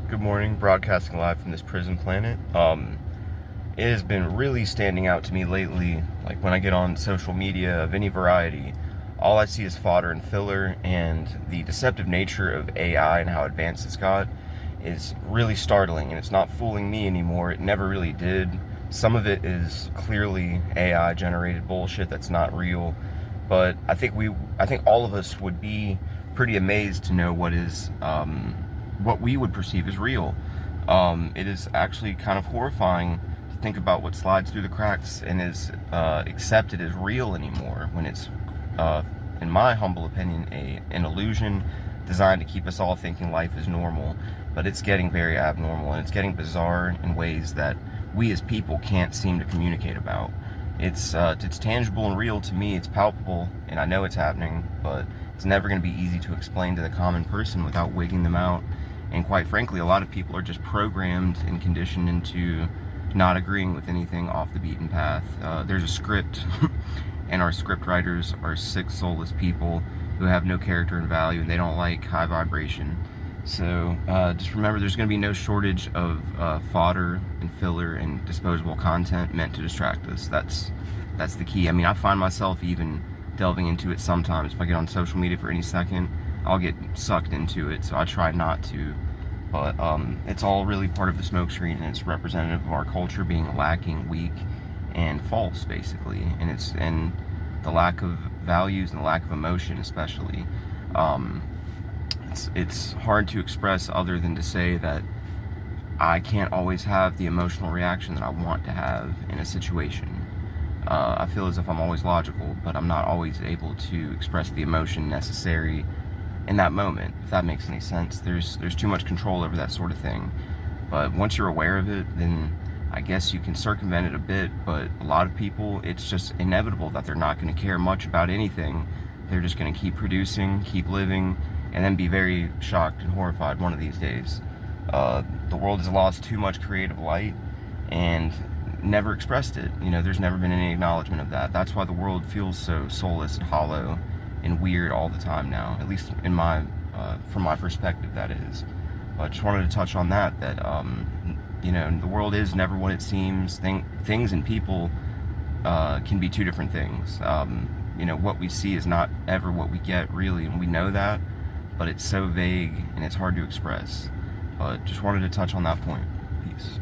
Good morning, broadcasting live from this prison planet. It has been really standing out to me lately, like when I get on social media of any variety, all I see is fodder and filler, and the deceptive nature of AI and how advanced it's got is really startling, and it's not fooling me anymore. It never really did. Some of it is clearly AI generated bullshit that's not real, but I think all of us would be pretty amazed to know what we would perceive as real. It is actually kind of horrifying to think about what slides through the cracks and is accepted as real anymore, when it's, in my humble opinion, an illusion designed to keep us all thinking life is normal. But it's getting very abnormal, and it's getting bizarre in ways that we as people can't seem to communicate about. It's tangible and real to me, it's palpable, and I know it's happening, but it's never going to be easy to explain to the common person without wigging them out. And quite frankly, a lot of people are just programmed and conditioned into not agreeing with anything off the beaten path. There's a script, and our script writers are sick, soulless people who have no character and value, and they don't like high vibration. So just remember, there's going to be no shortage of fodder and filler and disposable content meant to distract us. That's the key. I mean, I find myself even delving into it sometimes. If I get on social media for any second, I'll get sucked into it, so I try not to. But it's all really part of the smokescreen, and it's representative of our culture being lacking, weak, and false, basically. And it's the lack of values and the lack of emotion, especially. It's hard to express other than to say that I can't always have the emotional reaction that I want to have in a situation. I feel as if I'm always logical, but I'm not always able to express the emotion necessary in that moment, if that makes any sense. There's too much control over that sort of thing. But once you're aware of it, then I guess you can circumvent it a bit. But a lot of people, it's just inevitable that they're not going to care much about anything. They're just going to keep producing, keep living, and then be very shocked and horrified one of these days. The world has lost too much creative light and never expressed it. You know, there's never been any acknowledgement of that. That's why the world feels so soulless and hollow and weird all the time now, at least in from my perspective, that is. But I just wanted to touch on that, you know, the world is never what it seems. Things and people can be two different things. You know, what we see is not ever what we get, really, and we know that, but it's so vague and it's hard to express. But just wanted to touch on that point. Peace.